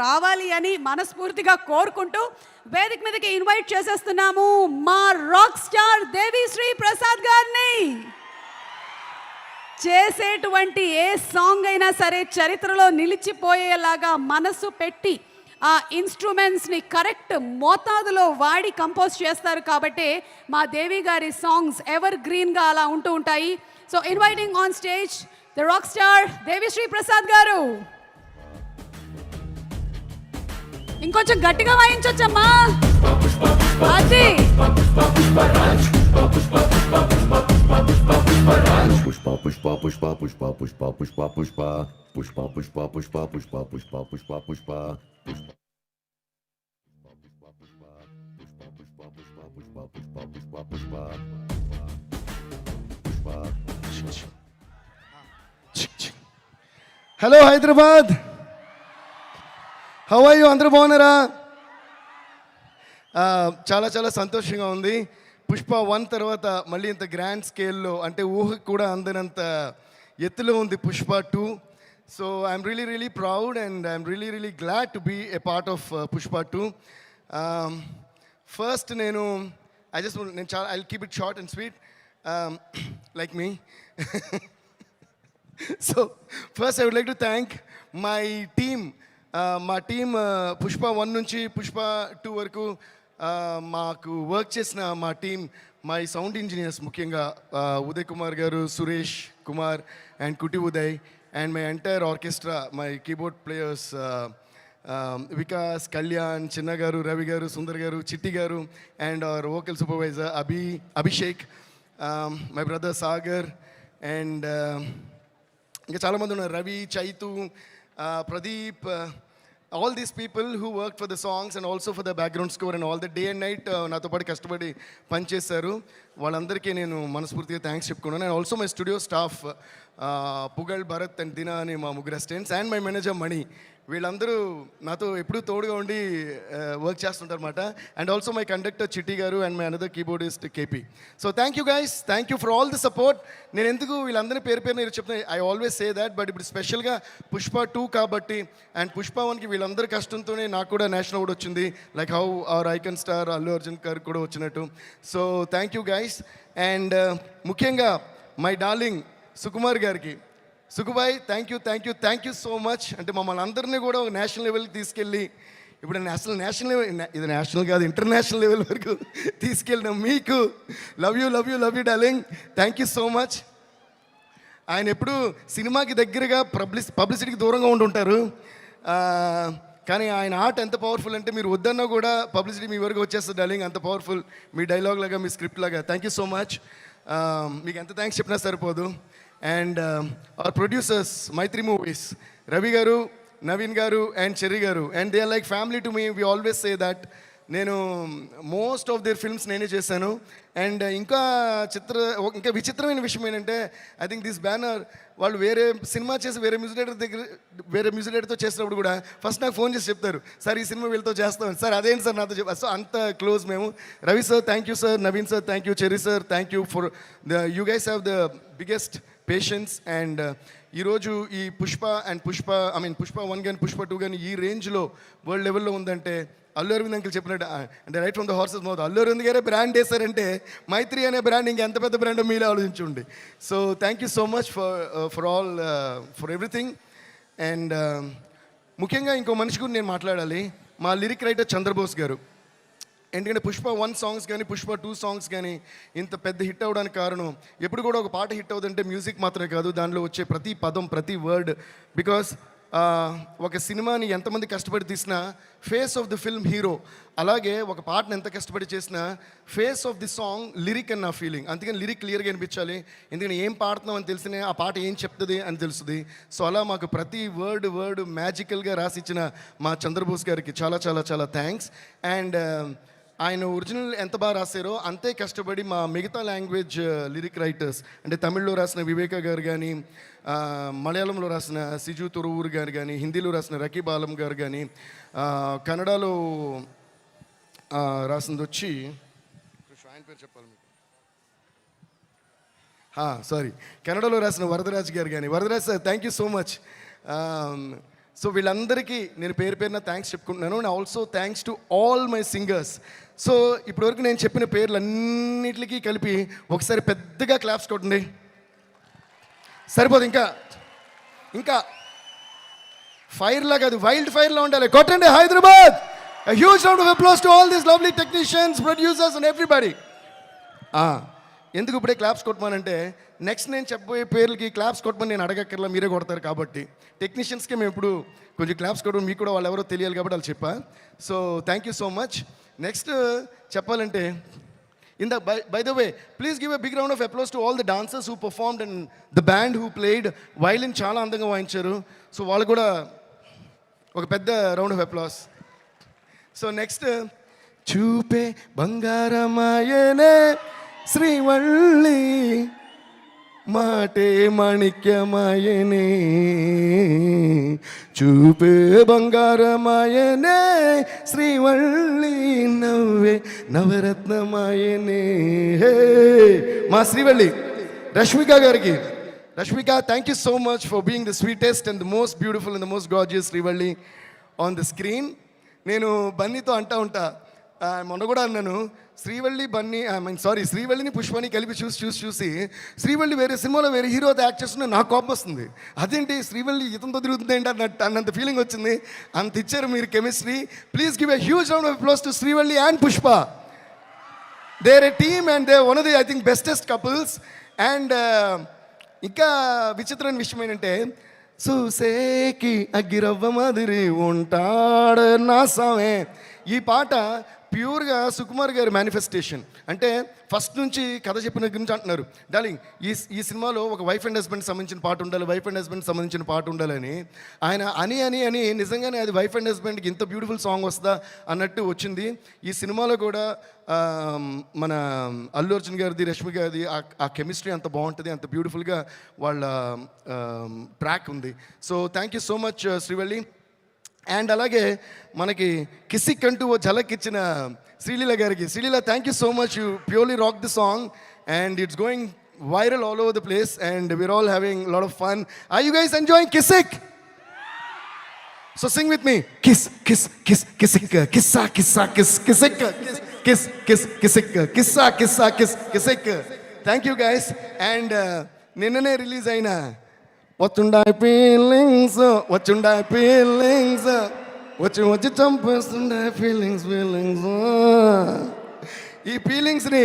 రావాలి అని మనస్ఫూర్తిగా కోరుకుంటూ వేదిక మీదకి ఇన్వైట్ చేసేస్తున్నాము మా రాక్ స్టార్ దేవిశ్రీ ప్రసాద్ గారిని. చేసేటువంటి ఏ సాంగ్ అయినా సరే చరిత్రలో నిలిచిపోయేలాగా మనసు పెట్టి ఆ ఇన్స్ట్రుమెంట్స్ని కరెక్ట్ మోతాదులో వాడి కంపోజ్ చేస్తారు కాబట్టి మా దేవి గారి సాంగ్స్ ఎవర్ గ్రీన్గా అలా ఉంటూ ఉంటాయి. So inviting on stage the rock star Devi Sri Prasad గారు. ఇంకొంచెం గట్టిగా వాయించొచ్చమ్మా. అది Pushpa Pushpa Pushpa Pushpa Pushpa Pushpa Pushpa Pushpa Pushpa Pushpa Pushpa Pushpa Pushpa Pushpa hello Hyderabad, how are you? అందరూ బాగున్నారా? చాలా చాలా సంతోషంగా ఉంది. పుష్ప 1 తర్వాత మళ్ళీ ఇంత గ్రాండ్ స్కేల్లో, అంటే ఊహకు కూడా అందనంత ఎత్తులో ఉంది Pushpa 2. So I'm really proud and I'm really glad to be a part of Pushpa 2. First నేను I keep it short and sweet like me. So first I would like to thank my team. మా team Pushpa 1 నుంచి పుష్ప 2 వరకు మాకు work చేసిన మా team, my sound engineers ముఖ్యంగా Uday Kumar garu, Suresh Kumar and Kuti Uday, and my entire orchestra, my keyboard players Vikas, Kalyan, Chinna garu, Ravi garu, Sundar garu, Chitti garu, and our vocal supervisor Abhishek, my brother Sagar, and ఇంకా చాలామంది ఉన్నారు, Ravi, Chaitu, Pradeep, all these people who worked for the songs and also for the background score and all the day and night నాతో పాటు కష్టపడి పనిచేశారు. వాళ్ళందరికీ నేను మనస్ఫూర్తిగా థ్యాంక్స్ చెప్పుకున్నాను. And also my studio staff Pugal, Bharath and Dina అని మా ముగ్గురు assistants, and my manager Mani. వీళ్ళందరూ నాతో ఎప్పుడూ తోడుగా ఉండి వర్క్ చేస్తుంటారు అన్నమాట. And also my conductor Chitti garu and my another keyboardist KP. So thank you guys, thank you for all the support. నేను ఎందుకు వీళ్ళందరినీ పేరు నేను చెప్తున్నాను, I always say that, but ఇప్పుడు స్పెషల్గా పుష్ప 2 కాబట్టి అండ్ పుష్ప 1కి వీళ్ళందరి కష్టంతోనే నాకు కూడా నేషనల్ అవార్డు వచ్చింది, like how our icon star Allu Arjun గారికి కూడా వచ్చినట్టు. So thank you guys. And ముఖ్యంగా మై డార్లింగ్ సుకుమార్ గారికి, Sukubai, thank you so much. అంటే మమ్మల్ని అందరినీ కూడా ఒక నేషనల్ లెవెల్కి తీసుకెళ్ళి, ఇప్పుడు నేషనల్ లెవెల్, ఇది నేషనల్ కాదు ఇంటర్నేషనల్ లెవెల్ వరకు తీసుకెళ్ళిన మీకు love you darling, thank you so much. ఆయన ఎప్పుడు సినిమాకి దగ్గరగా పబ్లిసిటీకి దూరంగా ఉంటుంటారు, కానీ ఆయన ఆర్ట్ ఎంత పవర్ఫుల్ అంటే మీరు వద్దన్నా కూడా పబ్లిసిటీ మీ వరకు వచ్చేస్తుంది డార్లింగ్, అంత పవర్ఫుల్ మీ డైలాగ్ లాగా, మీ స్క్రిప్ట్ లాగా. Thank you so much. మీకు ఎంత థ్యాంక్స్ చెప్పినా సరిపోదు. And our producers Mythri Movies, Ravi గారు, నవీన్ గారు అండ్ చెర్రీ గారు, and they are like family to me. We always say that. నేను మోస్ట్ ఆఫ్ దేర్ ఫిల్మ్స్ నేనే చేశాను. అండ్ ఇంకా విచిత్రమైన విషయం ఏంటంటే, ఐ థింక్ దిస్ బ్యానర్ వాళ్ళు వేరే సినిమా చేసి వేరే మ్యూజిక్ డైరెక్టర్తో చేసినప్పుడు కూడా ఫస్ట్ నాకు ఫోన్ చేసి చెప్తారు, సార్ ఈ సినిమా వీళ్ళతో చేస్తాం సార్, అదేంటి సార్ నాతో చెప్పారు. సో అంత క్లోజ్ మేము. Ravi sir thank you sir, Naveen sir thank you, cherry sir thank you for you guys have the biggest patience. And ఈరోజు ఈ పుష్ప 1 కానీ పుష్ప 2 కానీ ఈ రేంజ్లో వరల్డ్ లెవెల్లో ఉందంటే అల్లు అరవింద్ అంకుల్ చెప్పినట్టు, అంటే right from the horse's mouth, Allu Aravind గారే బ్రాండ్ వేశారంటే మైత్రి అనే బ్రాండ్ ఇంకెంత పెద్ద బ్రాండ్ మీరే ఆలోచించుండి. So thank you so much for everything. And ముఖ్యంగా ఇంకో మనిషి గురించి నేను మాట్లాడాలి, మా లిరిక్ రైటర్ చంద్రబోస్ గారు. ఎందుకంటే పుష్ప 1 సాంగ్స్ కానీ పుష్ప 2 సాంగ్స్ కానీ ఇంత పెద్ద హిట్ అవ్వడానికి కారణం, ఎప్పుడు కూడా ఒక పాట హిట్ అవుతుందంటే మ్యూజిక్ మాత్రమే కాదు, దానిలో వచ్చే ప్రతి పదం, ప్రతి వర్డ్. బికాస్ ఒక సినిమాని ఎంతమంది కష్టపడి తీసినా face of the film hero, అలాగే ఒక పాటను ఎంత కష్టపడి చేసినా face of the song lyric అని నా ఫీలింగ్. అందుకని లిరిక్ క్లియర్గా అనిపించాలి, ఎందుకంటే ఏం పాడుతున్నాం అని తెలిసినే ఆ పాట ఏం చెప్తుంది అని తెలుస్తుంది. సో అలా మాకు ప్రతి వర్డ్ మ్యాజికల్గా రాసిచ్చిన మా చంద్రబోస్ గారికి చాలా చాలా చాలా థ్యాంక్స్. అండ్ ఆయన ఒరిజినల్ ఎంత బాగా రాశారో అంతే కష్టపడి మా మిగతా లాంగ్వేజ్ లిరిక్ రైటర్స్, అంటే తమిళ్లో రాసిన వివేక గారు కానీ, మలయాళంలో రాసిన సిజు తొరువూరు గారు కానీ, హిందీలో రాసిన రకీబ్ ఆలం గారు కానీ, కన్నడలో రాసింది వచ్చి ఆయన పేరు చెప్పాలి మీకు. సారీ, కన్నడలో రాసిన వరదరాజ్ గారు కానీ. Varadaraj sir, thank you so much. So వీళ్ళందరికీ నేను పేరు పేరున థ్యాంక్స్ చెప్పుకుంటున్నాను. And also thanks to all my singers. So ఇప్పటివరకు నేను చెప్పిన పేర్లన్నిటికీ కలిపి ఒకసారి పెద్దగా క్లాప్స్ కొట్టండి. సరిపోదు, ఇంకా ఇంకా ఫైర్లా కాదు, వైల్డ్ ఫైర్లా ఉండాలి. కొట్టండి Hyderabad. A huge round of applause to all these lovely technicians, producers and everybody. ఎందుకు ఇప్పుడే క్లాప్స్ కొట్టమనంటే నెక్స్ట్ నేను చెప్పబోయే పేర్లకి క్లాప్స్ కొట్టమని నేను అడగక్కర్లా, మీరే కొడతారు కాబట్టి. టెక్నీషియన్స్కి మేము ఇప్పుడు కొంచెం క్లాప్స్ కొట్టడం, మీకు కూడా వాళ్ళు ఎవరో తెలియాలి కాబట్టి వాళ్ళు చెప్పా. So thank you so much. Next చెప్పాలంటే by the way, please give a big round of applause to all the dancers who performed and the band who played. Violin చాలా అందంగా వాయించారు. సో వాళ్ళు కూడా ఒక పెద్ద round of applause. So next, చూపే బంగారమాయనే శ్రీవల్లి, మాటే మాణిక్యమాయనే, చూపే బంగారమాయనే శ్రీవల్లి, నవ్వే నవరత్నమాయనే. హే మా శ్రీవల్లి రష్మిక గారికి. Rashmika, thank you so much for being the sweetest and the most beautiful and the most gorgeous Srivalli on the screen. నేను బన్నీతో అంటా ఉంటా, మొన్న కూడా అన్నాను, శ్రీవల్లి బన్నీ శ్రీవల్లిని పుష్పని కలిపి చూసి శ్రీవల్లి వేరే సినిమాలో వేరే హీరోతో యాక్ట్ చేస్తున్నా నాకు కోపం వస్తుంది. అదేంటి శ్రీవల్లి ఇతంతో తిరుగుతుంది ఏంటి అన్నంత ఫీలింగ్ వచ్చింది. అంత ఇచ్చారు మీరు chemistry. Please give a huge round of applause to Srivalli and Pushpa. They are a team and they one of the I think bestest couples. And ఇంకా విచిత్రమైన విషయం ఏంటంటే, చూసేకి అగ్గిరవ్వ మాదిరి ఉంటాడు నా సామే. ఈ పాట ప్యూర్గా సుకుమార్ గారి మేనిఫెస్టేషన్. అంటే ఫస్ట్ నుంచి కథ చెప్పిన గురించి అంటున్నారు, డార్లింగ్ ఈ సినిమాలో ఒక వైఫ్ అండ్ హస్బెండ్ సంబంధించిన పాట ఉండాలి, వైఫ్ అండ్ హస్బెండ్ సంబంధించిన పాట ఉండాలని ఆయన అని నిజంగానే అది వైఫ్ అండ్ హస్బెండ్కి ఇంత బ్యూటిఫుల్ సాంగ్ వస్తుందా అన్నట్టు వచ్చింది. ఈ సినిమాలో కూడా మన అల్లు అర్జున్ గారిది, రష్మి గారిది ఆ కెమిస్ట్రీ అంత బాగుంటుంది, అంత బ్యూటిఫుల్గా వాళ్ళ ట్రాక్ ఉంది. So thank you so much Srivalli. And అలాగే మనకి కిసిక్ అంటూ ఓ ఝలక్ ఇచ్చిన శ్రీలీల గారికి. Sreeleela, thank you so much. You purely rock the song and it's going viral all over the place and we're all having a lot of fun. Are you guys enjoying Kisik? So sing with me. Kiss, kiss, kiss, Kisik, kissa, kissa, kiss, Kisik, kiss, kiss, Kisik, kissa, kissa, kiss, Kisik. Thank you guys. And నిన్ననే release అయిన వచ్చుండాయి feelings, వచ్చుండాయి feelings, వచ్చి చంపేస్తుండే feelings. ఈ ఫీలింగ్స్ని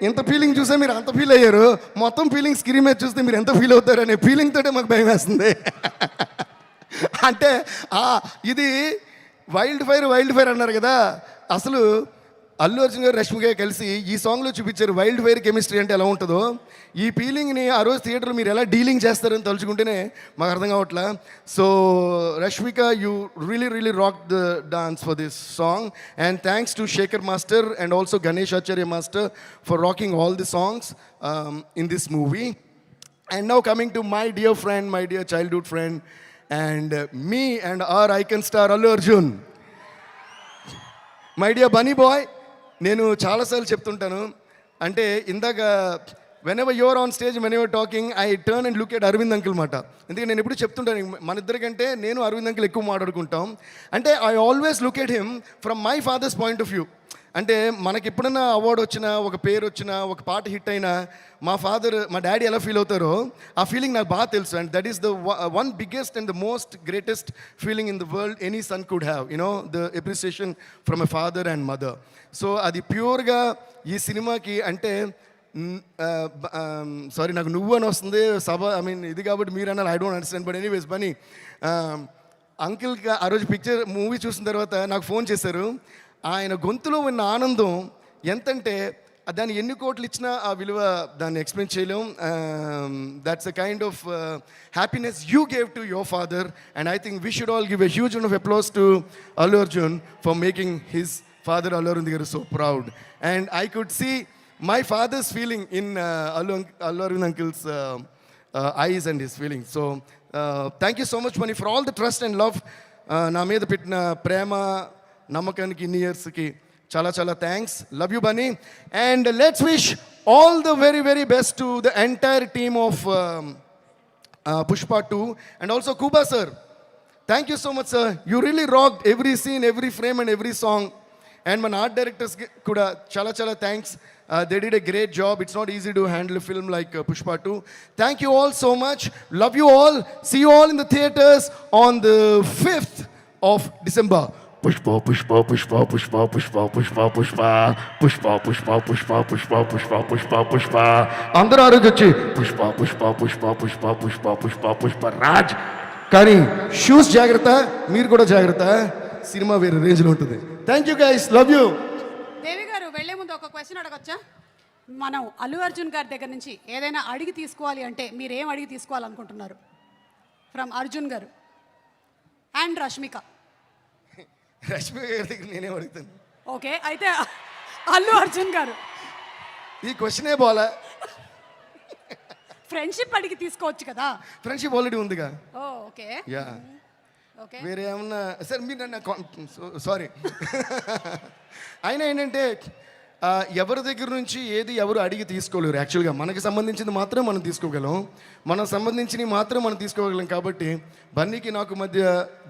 ఎంత feeling చూసే మీరు అంత feel అయ్యారు, మొత్తం ఫీలింగ్ స్క్రీన్ మీద చూస్తే మీరు ఎంత ఫీల్ అవుతారు అనే ఫీలింగ్ తోటే మాకు భయం వేస్తుంది. అంటే ఇది వైల్డ్ ఫైర్ అన్నారు కదా, అసలు అల్లు అర్జున్ గారు రష్మిక కలిసి ఈ సాంగ్లో చూపించారు వైల్డ్ ఫైర్ కెమిస్ట్రీ అంటే ఎలా ఉంటుందో. ఈ ఫీలింగ్ని ఆ రోజు థియేటర్లో మీరు ఎలా డీలింగ్ చేస్తారని తలుచుకుంటేనే మాకు అర్థం కావట్లా. So Rashmika, you really rock the dance for this song and thanks to Shekhar master and also Ganesh Acharya master for rocking all the songs in this movie. And now coming to my dear friend, my dear childhood friend and me and our icon star Allu Arjun. My dear Bunny boy, నేను చాలాసార్లు చెప్తుంటాను, అంటే ఇందాక whenever you're on stage, when you're talking, I turn and look at Aravind uncle మాట. ఎందుకంటే నేను ఎప్పుడు చెప్తుంటాను, మన ఇద్దరికంటే నేను అరవింద్ అంకుల్ ఎక్కువ మాట్లాడుకుంటాం. అంటే I always look at him from my father's point of view. అంటే మనకి ఎప్పుడైనా అవార్డు వచ్చినా, ఒక పేరు వచ్చినా, ఒక పాట హిట్ అయినా మా డాడీ ఎలా ఫీల్ అవుతారో ఆ ఫీలింగ్ నాకు బాగా తెలుసు. And that is the one biggest and the most greatest feeling in the world any son could have, the appreciation from a father and mother. So అది ప్యూర్గా ఈ సినిమాకి అంటే సారీ నాకు నువ్వు అని వస్తుంది ఇది కాబట్టి మీరు అన్నారు, I don't understand. But anyways Bunny అంకిల్కి ఆ రోజు మూవీ చూసిన తర్వాత నాకు ఫోన్ చేశారు. ఆయన గొంతులో ఉన్న ఆనందం ఎంతంటే దాన్ని ఎన్ని కోట్లు ఇచ్చినా ఆ విలువ దాన్ని ఎక్స్ప్లెయిన్ చేయలేం. That's a kind of happiness you gave to your father and I think we should all give a huge of applause to Allu Arjun for making his father Allu Arjun garu so proud. And I could see my father's feeling in Allu Arjun uncle's eyes and his feelings. So thank you so much Mani for all the trust and love na meeda pettina prema namakaniki inni years ki చాలా చాలా thanks. Love you Bunny. And let's wish all the very very best to the entire team of Pushpa 2 and also Kuba sir. Thank you so much sir. You really rocked every scene, every frame and every song. And my art directors kuda chala thanks. They did a great job. It's not easy to handle a film like Pushpa 2. Thank you all so much. Love you all. See you all in the theaters on the 5th of December. Pushpa, pushpa, pushpa, pushpa, pushpa, pushpa, pushpa, pushpa, pushpa, pushpa, pushpa, pushpa, pushpa, pushpa. అందరూ ఆరోగ్యొచ్చి పుష్ప పుష్ప పుష్ప పుష్ప పుష్ప పుష్ప పుష్ప రాజ్. కానీ shoes జాగ్రత్త, మీరు కూడా జాగ్రత్త. Cinema వేరే రేంజ్లో ఉంటుంది. Thank you guys, love you. Devi garu వెళ్లే ముందు ఒక క్వశ్చన్ అడగొచ్చా? మనం అల్లు అర్జున్ గారి దగ్గర నుంచి ఏదైనా అడిగి తీసుకోవాలి అంటే మీరు ఏం అడిగి తీసుకోవాలనుకుంటున్నారు? ఫ్రమ్ అర్జున్ గారు అండ్ రష్మిక. రష్మి గారి దగ్గర నేనే అడుగుతాను. ఓకే, అయితే అల్లు అర్జున్ గారు ఈ క్వశ్చనే పోలా. ఫ్రెండ్షిప్ అడిగి తీసుకోవచ్చు కదా. ఫ్రెండ్షిప్ ఆల్రెడీ ఉందిగా. ఓ ఓకే, యా. ఓకే. వేరే ఏమన్నా సార్ మీరు నన్ను సారీ. అయినా ఏంటంటే ఎవరి దగ్గర నుంచి ఏది ఎవరు అడిగి తీసుకోలేరు. యాక్చువల్గా మనకి సంబంధించింది మాత్రం మనం తీసుకోగలం, మనం సంబంధించినవి మాత్రం మనం తీసుకోగలం. కాబట్టి బన్నీకి నాకు మధ్య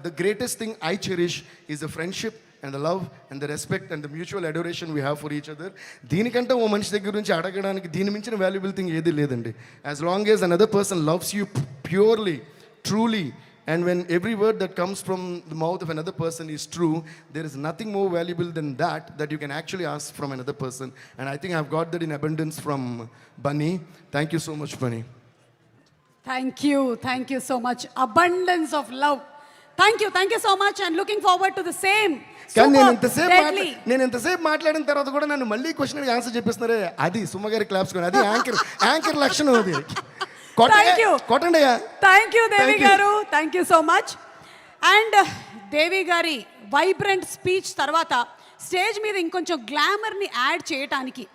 the greatest thing I cherish is the friendship and the love and the respect and the mutual adoration we have for each other. దీనికంటే ఓ మనిషి దగ్గర నుంచి అడగడానికి దీని మించిన వాల్యుబుల్ థింగ్ ఏది లేదండి. As long as another person loves you purely, truly, and when every word that comes from the mouth of another person is true, there is nothing more valuable than that you can actually ask from another person. And I think I've got that in abundance from Bunny. Thank you so much, Bunny. Thank you so much. Abundance of love. Thank you so much and looking forward to the same. కానీ Superb, నేను ఎంతసేపు మాట్లాడిన తర్వాత కూడా నన్ను మళ్ళీ question answer చెప్పిస్తున్నారే, అది సుమ్మగారి claps కూడా, అది యాంకర్ లక్షణం అది. కొట్టండి. Thank you Devi garu, thank you so much. And Devi గారి వైబ్రెంట్ స్పీచ్ తర్వాత స్టేజ్ మీద ఇంకొంచెం గ్లామర్ని యాడ్ చేయటానికి